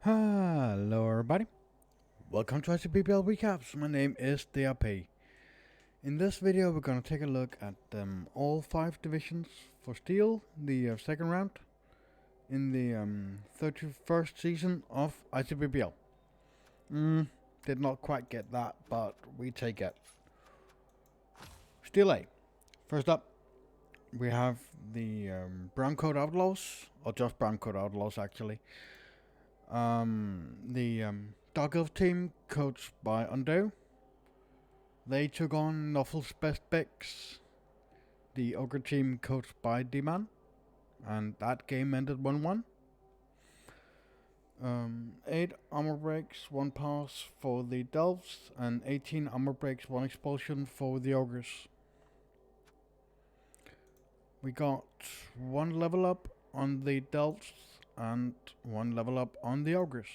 Hello everybody, welcome to ICBBL Recaps. My name is DRP. In this video we're going to take a look at all 5 divisions for Steel, the second round in the 31st season of ICBBL. Did not quite get that, but we take it. Steel A. First up, we have the Brown Coat Outlaws, or just Brown Coat Outlaws actually. The Dark Elf team, coached by Undo. They took on Nuffle's Best Picks, the Ogre team, coached by D-Man, and that game ended 1-1. 8 armor breaks, 1 pass for the Delves, and 18 armor breaks, 1 expulsion for the Ogres. We got 1 level up on the Delves and 1 level up on the Ogres.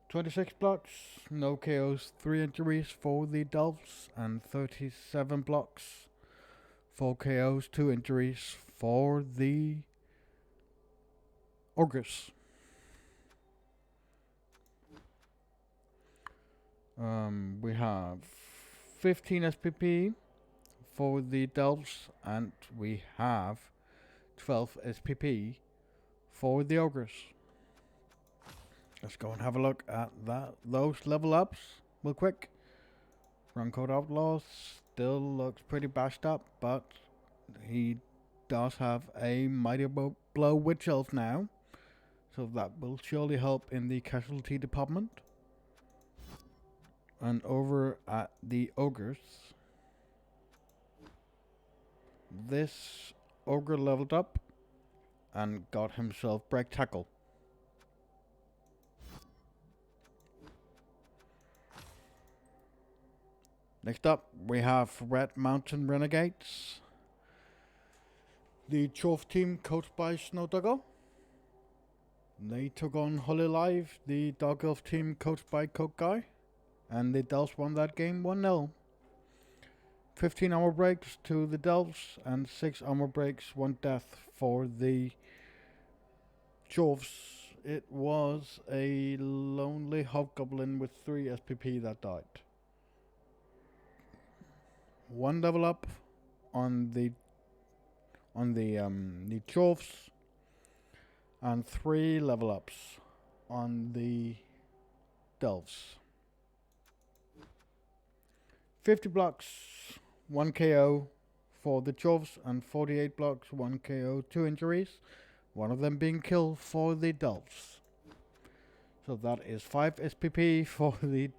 26 blocks, no KOs, 3 injuries for the Delves, and 37 blocks, 4 KOs, 2 injuries for the Ogres. We have 15 SPP for the Delves, and we have 12 SPP for the Ogres. Let's go and have a look at those level ups real quick. Brown Coat Outlaws still looks pretty bashed up, but he does have a Mighty Blow Witch Elf now, so that will surely help in the casualty department. And over at the Ogres, this Ogre leveled up and got himself Break Tackle. Next up, we have Red Mountain Renegades. The Chorf team, coached by Snowdugger. They took on Holy Live, the Dark Elf team, coached by Coke Guy. And the Delves won that game 1-0. 15 armor breaks to the Delves, and 6 armor breaks, 1 death for the Chorfs. It was a lonely hobgoblin with 3 SPP that died. 1 level up on the Chorfs, and 3 level ups on the Delves. 50 blocks, 1 KO for the Chorfs, and 48 blocks, 1 KO, 2 injuries, one of them being killed for the Delves. So that is 5 SPP for the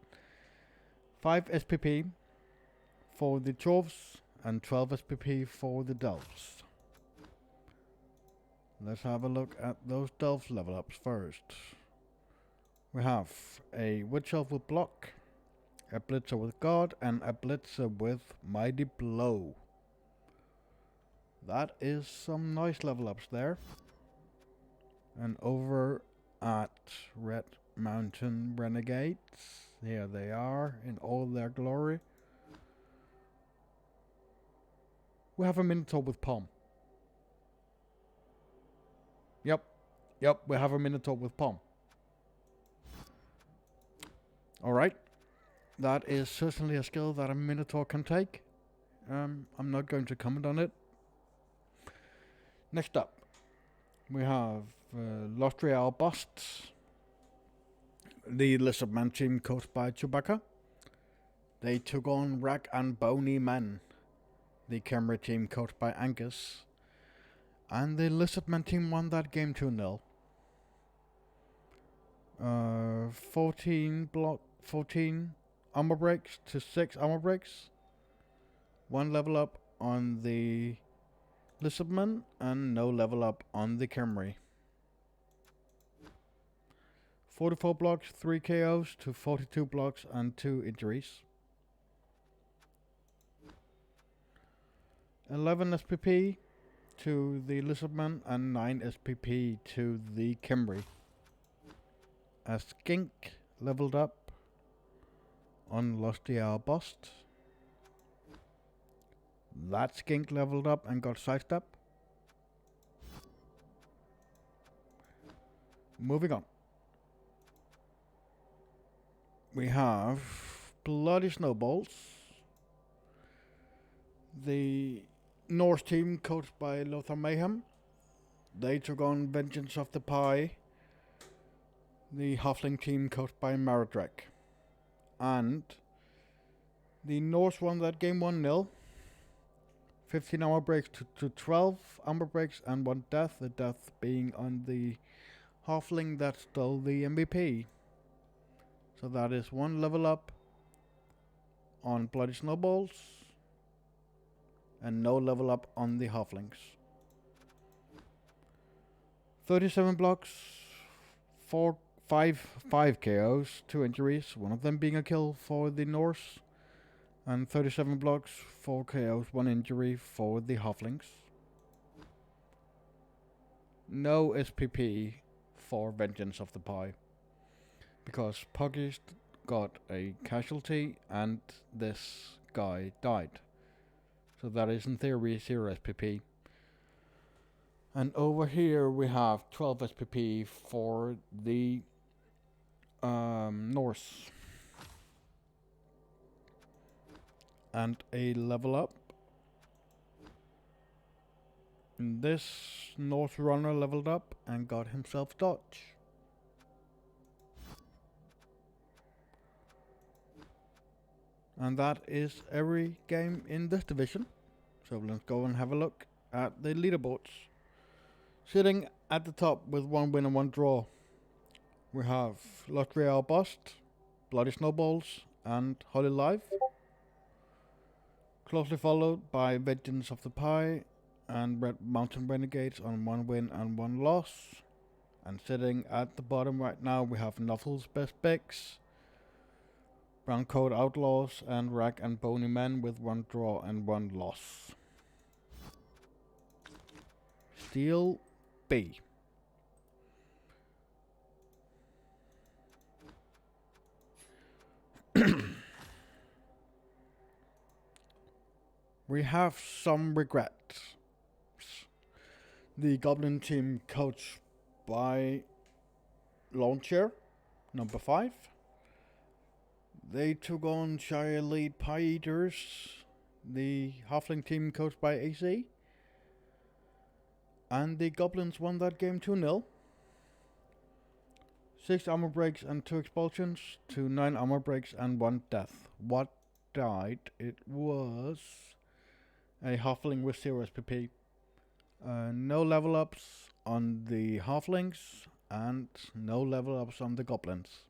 5 SPP for the Chorfs and 12 SPP for the Delves. Let's have a look at those Delves level ups first. We have a Witch Elf with Block, a Blitzer with Guard, and a Blitzer with Mighty Blow. That is some nice level ups there. And over at Red Mountain Renegades, here they are in all their glory. We have a Minotaur with Palm. Yep, we have a Minotaur with Palm. Alright, that is certainly a skill that a Minotaur can take. I'm not going to comment on it. Next up, we have Lost Real Busts, the Lizardman team, coached by Chewbacca. They took on Rack and Bony Men, the Camera team, coached by Angus. And the Lizardman team won that game 2-0. 14 armor breaks to 6 armor breaks. 1 level up on the Lizardman and no level up on the Camry. 44 blocks, 3 KOs to 42 blocks and 2 injuries. 11 SPP to the Lizardman and 9 SPP to the Camry. A Skink leveled up on Lustier Bust. That Skink leveled up and got sidestep. Moving on. We have Bloody Snowballs. The Norse team coached by Lothar Mayhem. They took on Vengeance of the Pie. The Halfling team coached by Maradrek. And the Norse won that game 1-0. 15 armor breaks to 12 armor breaks and 1 death. The death being on the Halfling that stole the MVP. So that is 1 level up on Bloody Snowballs and no level up on the Halflings. 37 blocks, 5 KOs, 2 injuries, one of them being a kill for the Norse. And 37 blocks, 4 KOs, 1 injury for the Halflings. No SPP for Vengeance of the Pie, because Puggies got a casualty and this guy died. So that is in theory 0 SPP. And over here we have 12 SPP for the Norse. And a level up. And this Norse runner leveled up and got himself dodge. And that is every game in this division. So let's go and have a look at the leaderboards. Sitting at the top with 1 win and 1 draw, we have Lost Real Bust, Bloody Snowballs and Holy Life. Closely followed by Vengeance of the Pie and Red Mountain Renegades on 1 win and 1 loss. And sitting at the bottom right now we have Nuffle's Best Picks, Brown Coat Outlaws and Rag and Bony Men with 1 draw and 1 loss. Steel B. We have some regrets. The Goblin team coached by Launcher, number 5. They took on Shire Elite Pie Eaters, the Halfling team coached by AC. And the Goblins won that game 2-0. 6 armor breaks and 2 expulsions to 9 armor breaks and 1 death. What died? It was a Halfling with 0 SPP. No level ups on the Halflings and no level ups on the Goblins.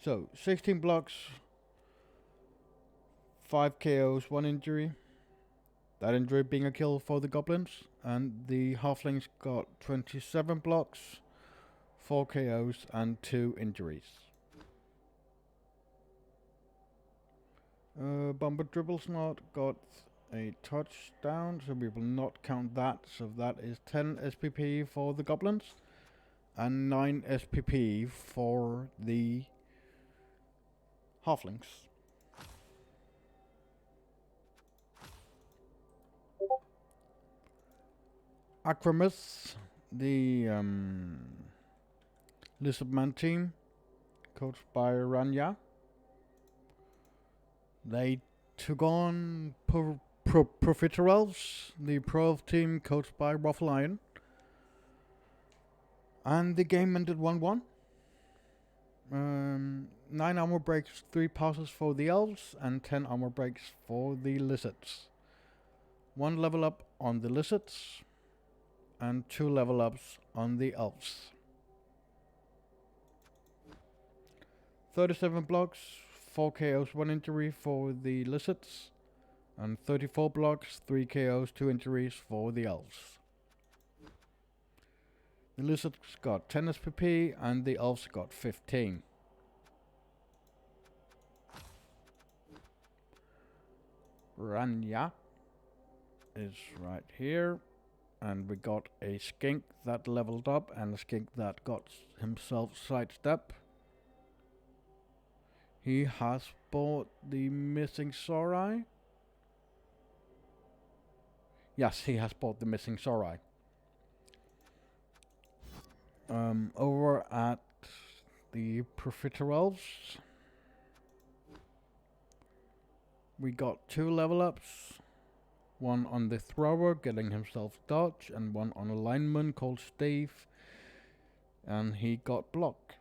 So 16 blocks, 5 KOs, 1 injury. That injury being a kill for the Goblins. And the Halflings got 27 blocks, 4 KOs and 2 injuries. Bomber Dribblesnot got a touchdown, so we will not count that. So that is 10 SPP for the Goblins and 9 SPP for the Halflings. Akramus, the Lizardman team, coached by Ranya. They took on Profiteroles, the Pro team coached by Ruffle Iron. And the game ended 1-1. 9 armor breaks, 3 passes for the Elves, and 10 armor breaks for the Lizards. 1 level up on the Lizards, and 2 level ups on the Elves. 37 blocks, 4 KOs, 1 injury for the Lizards, and 34 blocks, 3 KOs, 2 injuries for the Elves. The Lizards got 10 SPP and the Elves got 15. Ranya is right here. And we got a skink that leveled up and a skink that got himself sidestep. He has bought the missing Sorai. Yes, he has bought the missing Sorai. Over at the Profiteroles, we got 2 level ups. One on the thrower, getting himself dodge, and one on a lineman called Steve, and he got block.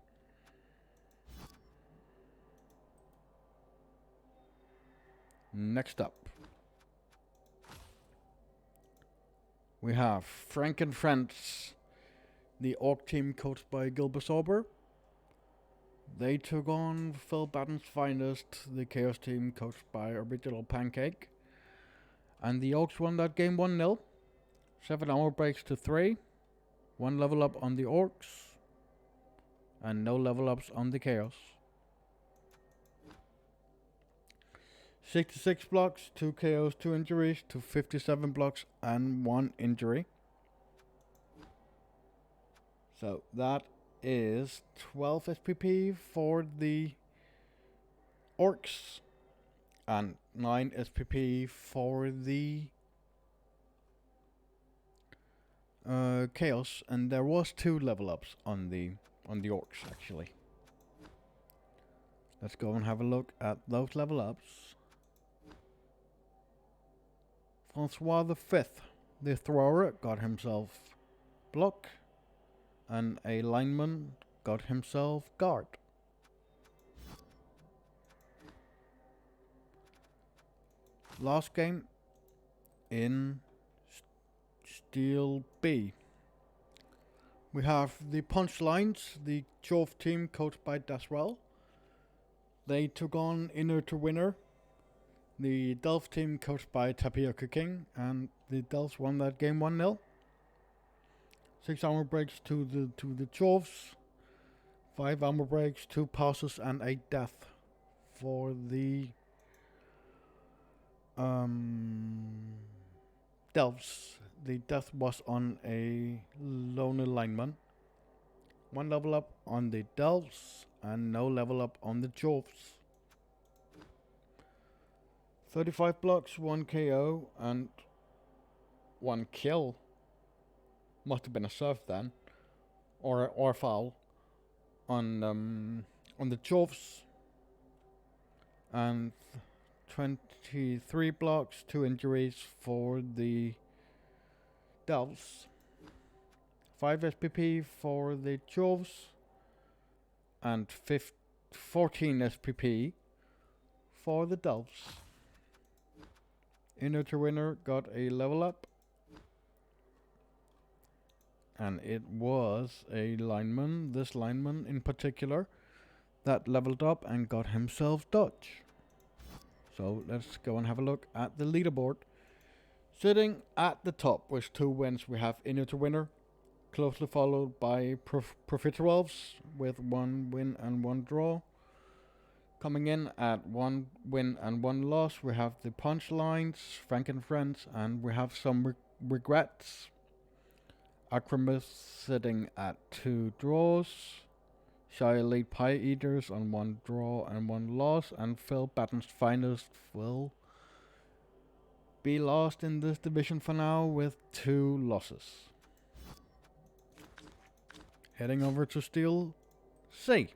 Next up, we have Frank and Friends, the Orc team coached by Gilbersorber. They took on Phil Batten's Finest, the Chaos team coached by Original Pancake. And the Orcs won that game 1-0. 7 armor breaks to 3. 1 level up on the Orcs. And no level ups on the Chaos. 66 blocks, 2 KOs, 2 injuries, to 57 blocks and 1 injury. So that is 12 SPP for the Orcs and 9 SPP for the Chaos, and there was 2 level ups on the Orcs actually. Let's go and have a look at those level ups. Francois V, the thrower, got himself block, and a lineman got himself guard. Last game in Steel B. We have the Punchlines, the Jove team coached by Dasrell. They took on Inner to Winner, the Delph team coached by Tapioca King, and the Delphs won that game 1-0. 6 armor breaks to the Joves, 5 armor breaks, 2 passes, and a death for the Delphs. The death was on a loner lineman. 1 level up on the Delphs and no level up on the Joves. 35 blocks, 1 KO, and 1 kill. Must have been a serve then, or a foul on the Joves, and 23 blocks, 2 injuries for the Delphs. 5 SPP for the Joves, and 14 SPP for the Delphs. Inner to Winner got a level up, and it was a lineman, this lineman in particular, that leveled up and got himself dodge. So let's go and have a look at the leaderboard. Sitting at the top with 2 wins, we have Inner to Winner, closely followed by Profiteroles with 1 win and 1 draw. Coming in at 1 win and 1 loss, we have the Punchlines, Frank and Friends, and we have some regrets. Acromus sitting at 2 draws. Shy Elite Pie Eaters on 1 draw and 1 loss, and Phil Batten's Finest will be lost in this division for now with 2 losses. Heading over to Steel C,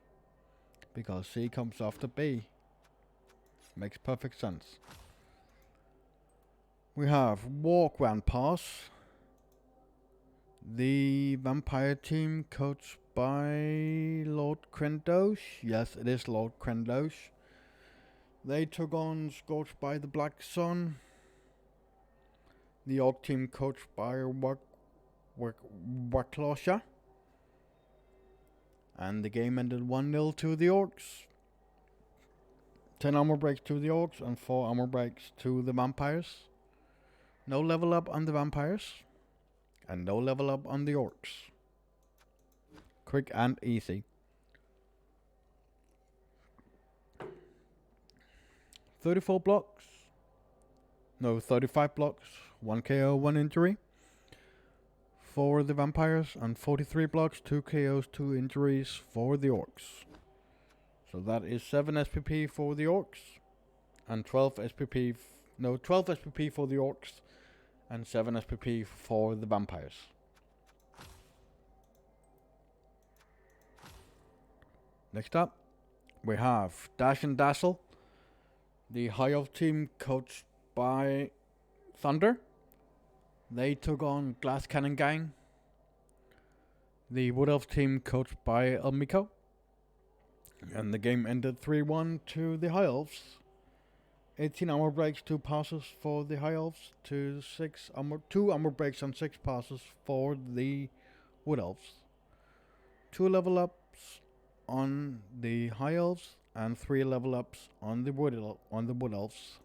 because C comes after B. Makes perfect sense. We have War Grandpas, the vampire team coached by Lord Krendosh. Yes, it is Lord Krendosh. They took on Scorched by the Black Sun, the Orc team coached by Waklosha. And the game ended 1-0 to the Orcs. 10 armor breaks to the Orcs and 4 armor breaks to the Vampires. No level up on the Vampires. And no level up on the Orcs. Quick and easy. 35 blocks. 1 KO, 1 injury for the Vampires, and 43 blocks, 2 KOs, 2 injuries for the Orcs. So that is 7 SPP for the Orcs, and 12 SPP for the Orcs, and 7 SPP for the Vampires. Next up, we have Dash and Dazzle, the High Elf team coached by Thunder. They took on Glass Cannon Gang, the Wood Elf team coached by Elmiko. And the game ended 3-1 to the High Elves. 18 armor breaks, 2 passes for the High Elves, 2 armor breaks and 6 passes for the Wood Elves. 2 level ups on the High Elves and 3 level ups on the Wood Elves.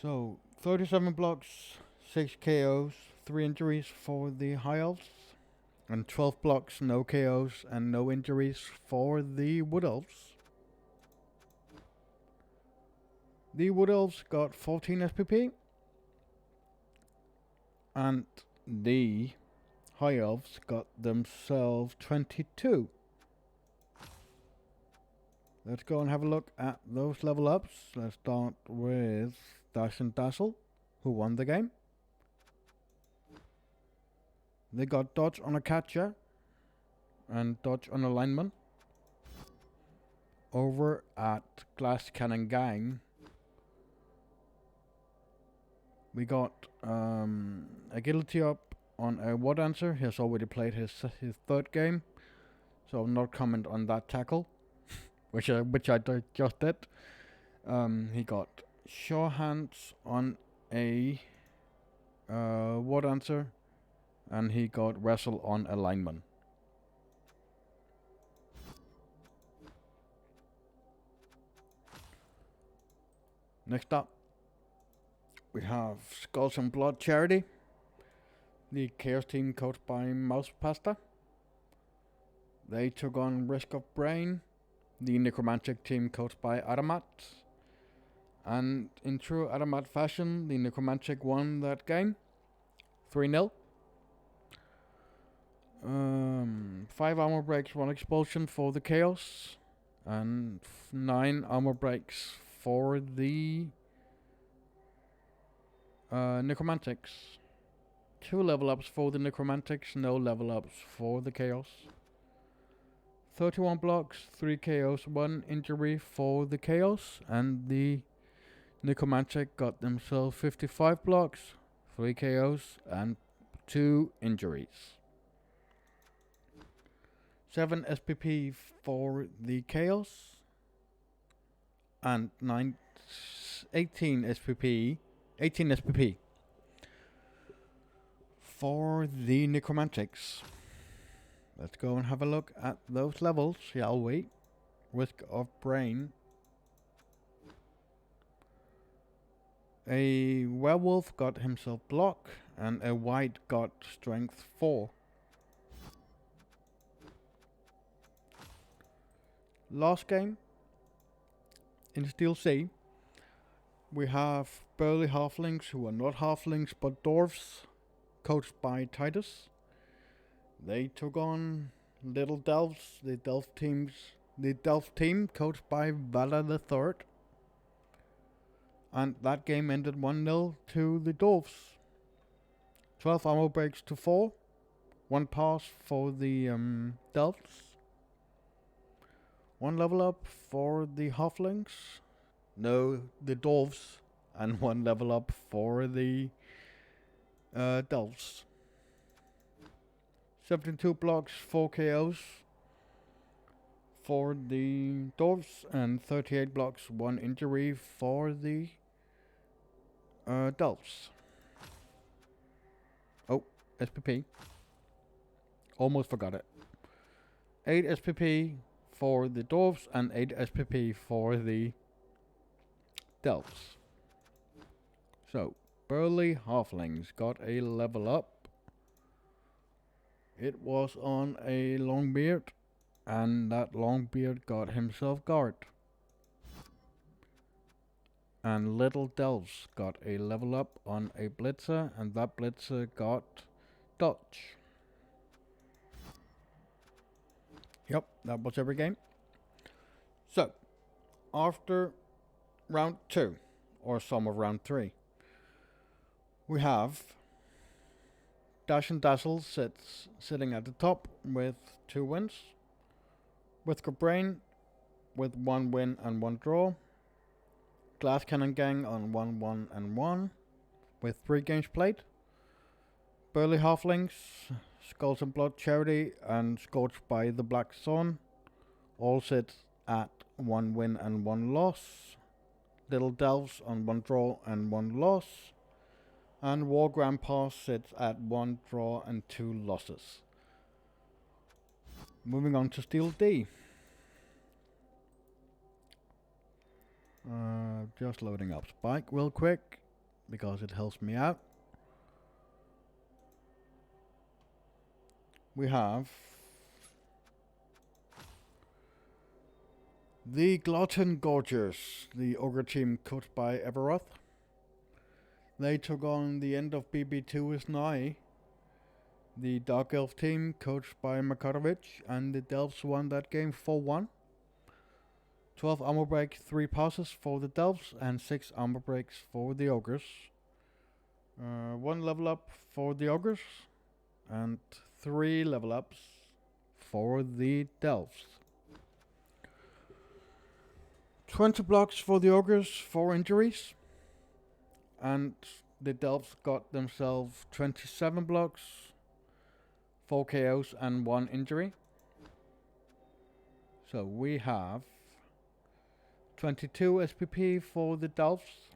So 37 blocks, 6 KOs, 3 injuries for the High Elves, and 12 blocks, no KOs and no injuries for the Wood Elves. The Wood Elves got 14 SPP, and the High Elves got themselves 22. Let's go and have a look at those level ups. Let's start with Dash and Dazzle, who won the game. They got dodge on a catcher and dodge on a lineman. Over at Glass Cannon Gang, we got agility up on a War Dancer. He has already played his third game, so I'll not comment on that tackle, which I just did. He got sure hands on a War Dancer, and he got wrestle on a lineman. Next up, we have Skulls and Blood Charity, the Chaos team coached by Mouse Pasta. They took on Risk of Brain, the Necromantic team coached by Adamat. And in true Adamat fashion, the Necromantic won that game 3-0. 5 armor breaks, 1 expulsion for the Chaos, and 9 armor breaks for the Necromantics. 2 level ups for the Necromantics, no level ups for the Chaos. 31 blocks, 3 KOs, 1 injury for the Chaos, and the Necromantic got themselves 55 blocks, 3 KOs, and 2 injuries. 7 SPP for the Chaos, and 18 SPP for the Necromantics. Let's go and have a look at those levels, shall we? Risk of Brain. A werewolf got himself block, and a white got strength 4. Last game, in Steel Sea, we have burly halflings who are not halflings but dwarves, coached by Titus. They took on Little Delves, the Delf team coached by Vala the Third. And that game ended 1-0 to the dwarves. 12 armor breaks to 4, 1 pass for the Delves. 1 level up for the halflings, no, the dwarves, and 1 level up for the delves. 72 blocks, 4 KOs for the dwarves, and 38 blocks, 1 injury for the delves. Oh, SPP. Almost forgot it. 8 SPP for the dwarves and 8 SPP for the delves. So, burly halflings got a level up. It was on a Longbeard, and that Longbeard got himself guard. And little delves got a level up on a blitzer, and that blitzer got dodge. Yep, that was every game. So, after round 2, or some of round 3, we have Dash and Dazzle sitting at the top with 2 wins. With Brain with 1 win and 1 draw. Glass Cannon Gang on 1-1 and 1 with 3 games played. Burly Halflings, Skulls and Blood Charity, and Scorched by the Black Sun all sit at 1 win and 1 loss. Little Delves on 1 draw and 1 loss. And War Grandpa sits at 1 draw and 2 losses. Moving on to Steel D. Just loading up Spike real quick because it helps me out. We have the Glutton Gorgers, the Ogre team coached by Everoth. They took on the end of BB2 is nigh. The Dark Elf team coached by Makarovich, and the Delves won that game 4-1. 12 armor break, 3 passes for the Delves, and 6 armor breaks for the Ogres. 1 level up for the Ogres, and 3 level ups for the Delves. 20 blocks for the Ogres, 4 injuries. And the Delves got themselves 27 blocks, 4 KOs and 1 injury. So we have 22 SPP for the Delves.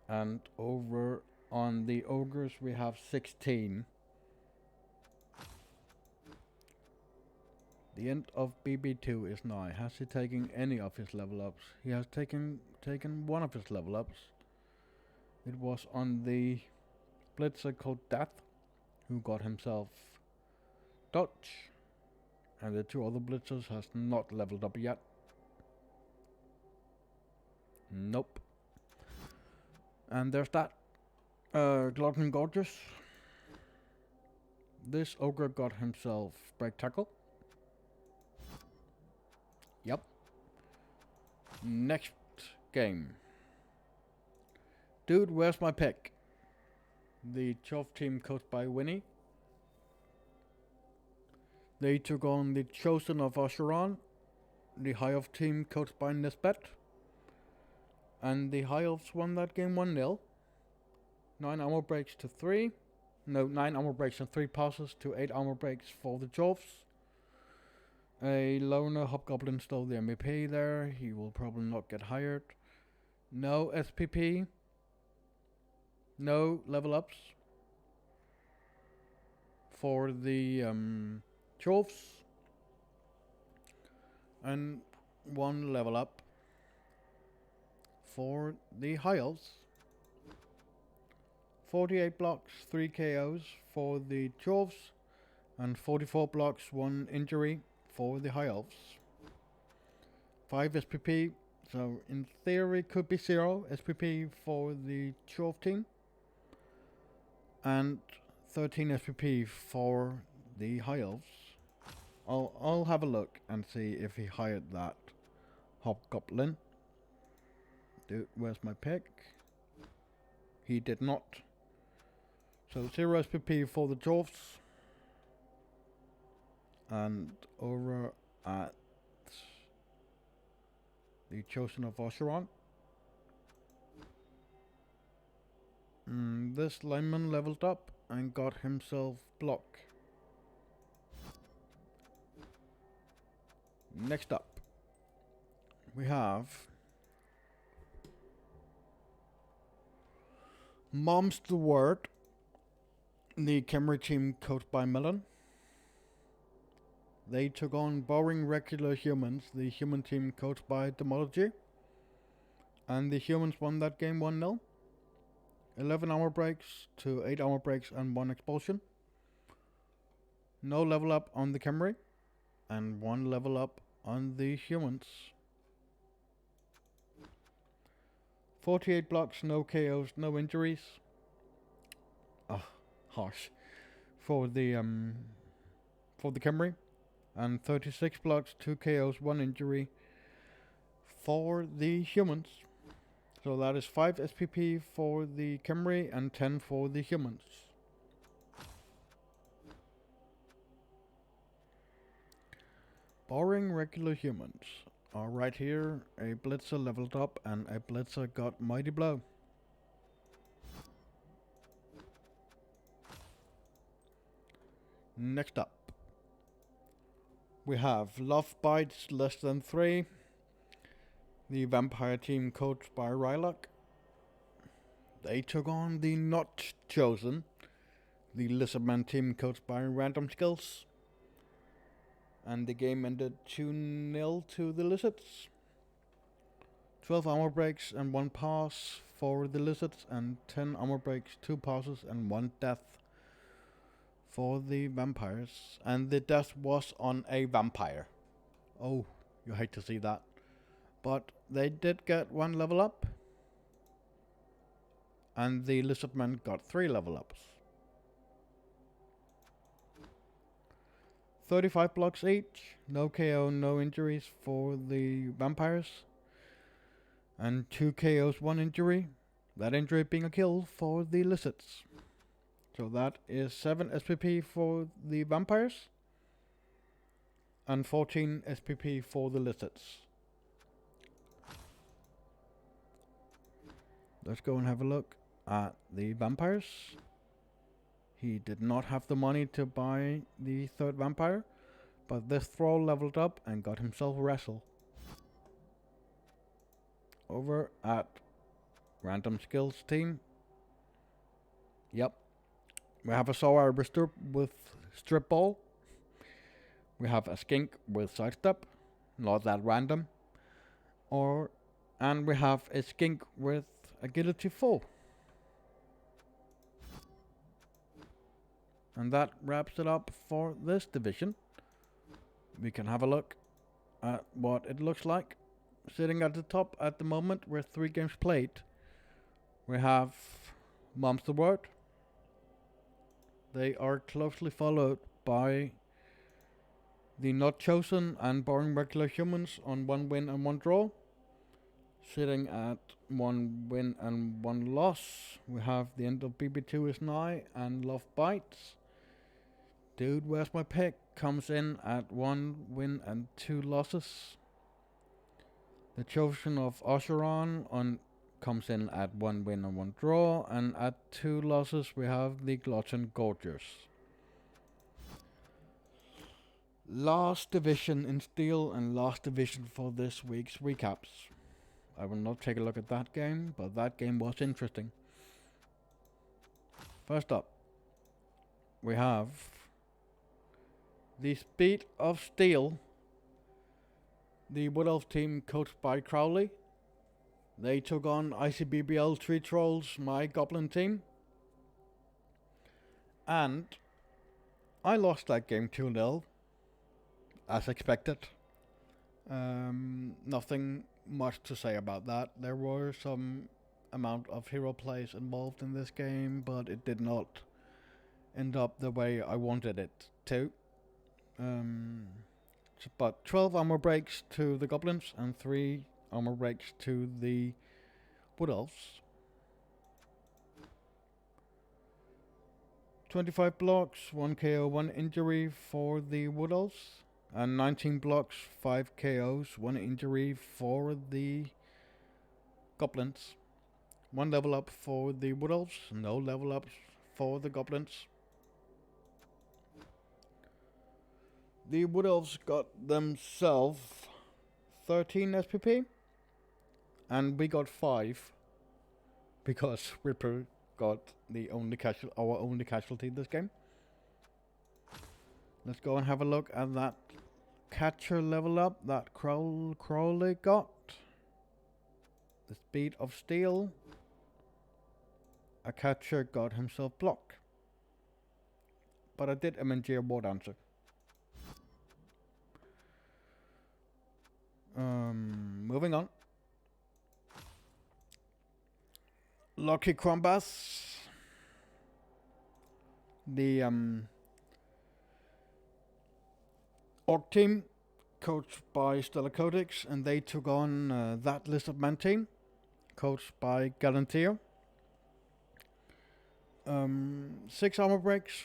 And over on the Ogres we have 16. The end of BB2 is nigh. Has he taken any of his level ups? He has taken one of his level ups. It was on the blitzer called Death, who got himself Dodge. And the 2 other blitzers has not leveled up yet. Nope. And there's that. Glutton Gorgeous. This Ogre got himself Break Tackle. Yep. Next game. Dude, where's my pick? The Chov team coached by Winnie. They took on the Chosen of Asheron. The High Elf team coached by Nisbet. And the High Elves won that game 1-0. 9 armor breaks to 3. No, 9 armor breaks and 3 passes to 8 armor breaks for the Chovs. A loner Hobgoblin stole the MVP there. He will probably not get hired. No SPP. No level ups for the Chovs. And 1 level up for the High Elves. 48 blocks, 3 KOs for the Chovs. And 44 blocks, 1 injury for the High Elves. 5 SPP, so in theory could be 0 SPP for the Chov team. And 13 SPP for the High Elves. I'll have a look and see if he hired that Hobgoblin. Dude, where's my pick? He did not. So 0 SPP for the Dwarfs. And over at the Chosen of Asheron. This lineman leveled up and got himself block. Next up, we have Mom's the Word, the Camry team coached by Mellon. They took on boring regular humans, the human team coached by Demology. And the humans won that game 1-0. 11 armor breaks to 8 armor breaks and 1 expulsion. No level up on the Camry. And 1 level up on the humans. 48 blocks, no KOs, no injuries. Harsh. For the Camry. And 36 blocks, 2 KOs, 1 injury for the humans. So that is 5 SPP for the Camry and 10 for the humans. Boring regular humans are right here. A Blitzer leveled up and a Blitzer got Mighty Blow. Next up, we have Love Bites less than 3. The vampire team coached by Rylock. They took on the Not Chosen. The Lizardman team coached by Random Skills. And the game ended 2-0 to the Lizards. 12 armor breaks and 1 pass for the Lizards, and 10 armor breaks, 2 passes and 1 death for the vampires. And the death was on a vampire. Oh, you hate to see that. But they did get 1 level up. And the Lizardmen got 3 level ups. 35 blocks each. No KO, no injuries for the vampires. And 2 KOs, 1 injury. That injury being a kill for the Lizards. So that is 7 SPP for the vampires. And 14 SPP for the Lizards. Let's go and have a look at the vampires. He did not have the money to buy the 3rd vampire, but this thrall leveled up and got himself wrestle. Over at Random Skills team. Yep. We have a Sour Arbiter with Strip Ball. We have a Skink with Sidestep. Not that random. And we have a Skink with Agility 4. And that wraps it up for this division. We can have a look at what it looks like. Sitting at the top at the moment with 3 games played, we have Mom's the Word. They are closely followed by the Not Chosen and Boring Regular Humans on 1 win and 1 draw. Sitting at 1 win and 1 loss, we have the end of BB2 is nigh and Love Bites. Dude, Where's My Pick comes in at 1 win and 2 losses. The Chosen of Osheron comes in at 1 win and 1 draw, and at 2 losses we have the Glutton Gorgers. Last division in Steel and last division for this week's recaps. I will not take a look at that game, but that game was interesting. First up, we have the Speed of Steel. The Wood Elf team coached by Crowley. They took on ICBBL Tree Trolls, my Goblin team. And I lost that game 2-0, as expected. Nothing much to say about that. There were some amount of hero plays involved in this game, but it did not end up the way I wanted it to. But 12 armor breaks to the Goblins and 3 armor breaks to the Wood Elves. 25 blocks, 1 KO, 1 injury for the Wood Elves. And 19 blocks, 5 KOs, 1 injury for the Goblins. 1 level up for the Wood Elves, no level ups for the Goblins. The Wood Elves got themselves 13 SPP, and we got 5 because Ripper got our only casualty this game. Let's go and have a look at that catcher level up that Crowley got. The Speed of Steel. A catcher got himself block, but I did MNG a War Dancer. Moving on. Lucky Crombass. The Orc team, coached by Stellar Codex, and they took on that Lizardman team, coached by Galantier. 6 armor breaks.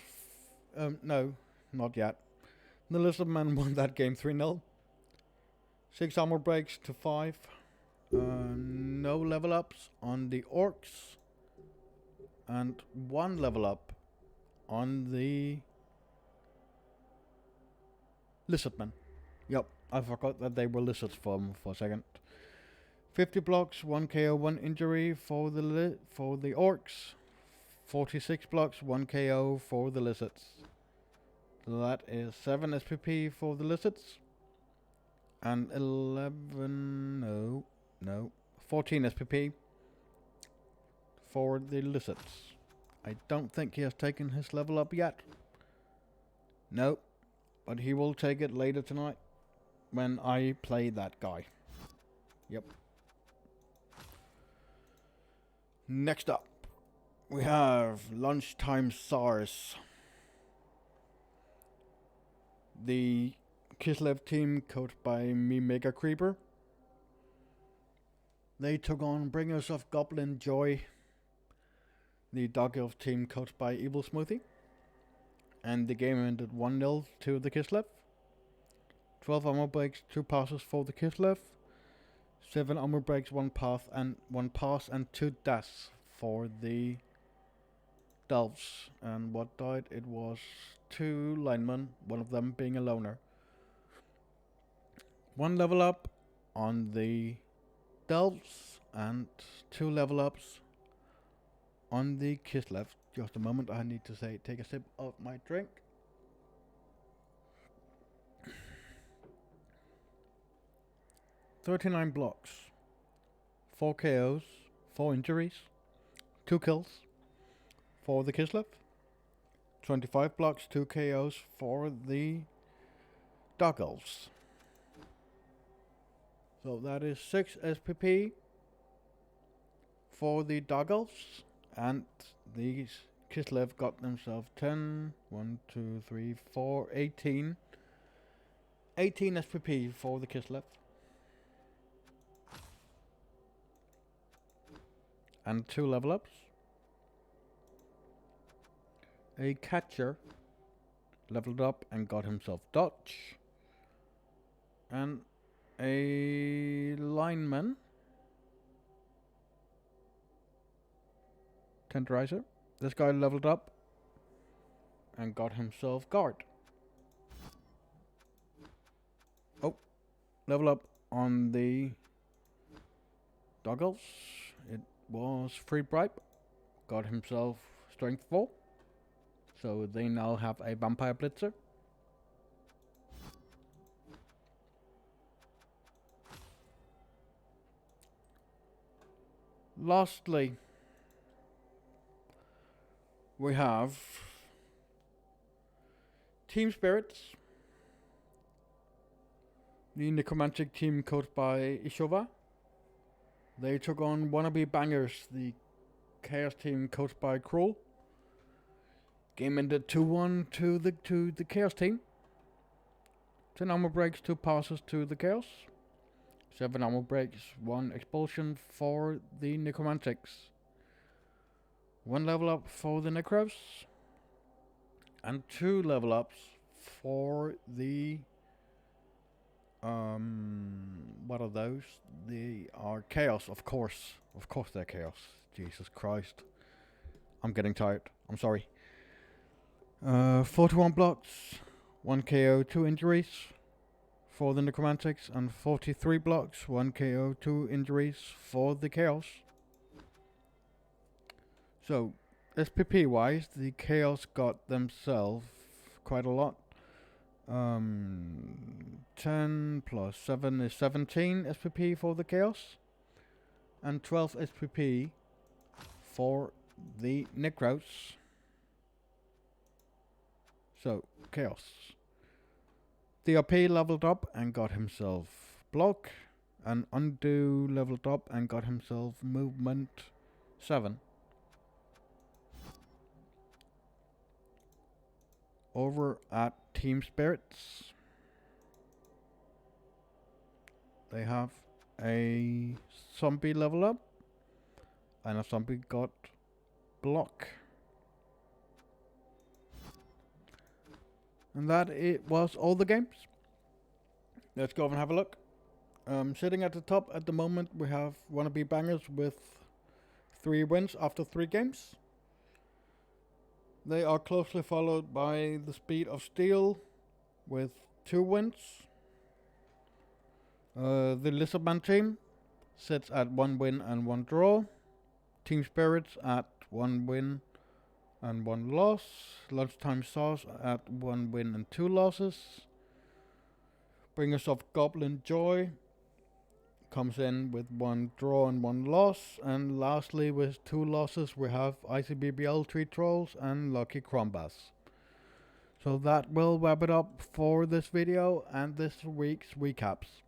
No, not yet. The Lizardman won that game 3-0. 6 armor breaks to 5. No level ups on the orcs. And 1 level up on the lizardmen. Yep, I forgot that they were lizards for a second. 50 blocks, 1 KO, 1 injury for the orcs. 46 blocks, 1 KO for the lizards. So that is 7 SPP for the lizards. And 14 SPP for the lizards. I don't think he has taken his level up yet. No, but he will take it later tonight when I play that guy. Yep. Next up, we have Lunchtime SARS. The Kislev team, coached by me, Mega Creeper. They took on Bringers of Goblin Joy. The Dark Elf team, coached by Evil Smoothie. And the game ended 1-0 to the Kislev. 12 armor breaks, 2 passes for the Kislev. 7 armor breaks, 1 pass and 2 deaths for the Delves. And what died? It was 2 linemen, one of them being a loner. 1 level up on the Delves and 2 level ups on the Kislev. Just a moment, I need to take a sip of my drink. "39 blocks, 4 KOs, 4 injuries, 2 kills for the Kislev. 25 blocks, 2 KOs for the Dark Elves. So that is 6 SPP for the Dark Elves, and these Kislev got themselves 10, 1, 2, 3, 4, 18. 18 SPP for the Kislev. And 2 level ups. A catcher leveled up and got himself dodge. And a lineman, tenderizer. This guy leveled up and got himself guard. Oh, level up on the Doggles. It was free bribe. Got himself strength 4. So they now have a vampire blitzer. Lastly, we have Team Spirits. The Necromantic team, coached by Ishova. They took on Wannabe Bangers, the Chaos team, coached by Krull. Game ended 2-1 to the Chaos team. 10 armor breaks, 2 passes to the Chaos. 7 armor breaks, 1 expulsion for the Necromantics. 1 level up for the Necros. And 2 level ups for the what are those? They are Chaos, of course. Of course they're Chaos. Jesus Christ. I'm getting tired. I'm sorry. 41 blocks, 1 KO, 2 injuries for the Necromantics, and 43 blocks, 1 KO, 2 injuries for the Chaos. So, SPP wise, the Chaos got themselves quite a lot. 10 plus 7 is 17 SPP for the Chaos, and 12 SPP for the Necros. So, Chaos. DRP leveled up and got himself block, and Undo leveled up and got himself movement 7. Over at Team Spirits, they have a zombie level up, and a zombie got block. And that it was all the games. Let's go and have a look. Sitting at the top at the moment, we have Wannabe Bangers with 3 wins after 3 games. They are closely followed by the Speed of Steel with 2 wins. The Lizardman team sits at 1 win and 1 draw. Team Spirits at 1 win and 1 loss. Lunchtime Sauce at 1 win and 2 losses. Bringers of Goblin Joy comes in with 1 draw and 1 loss. And lastly, with 2 losses, we have ICBBL Tree Trolls and Lucky Crombass. So that will wrap it up for this video and this week's recaps.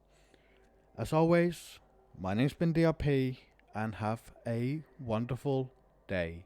As always, my name's been DRP, and have a wonderful day.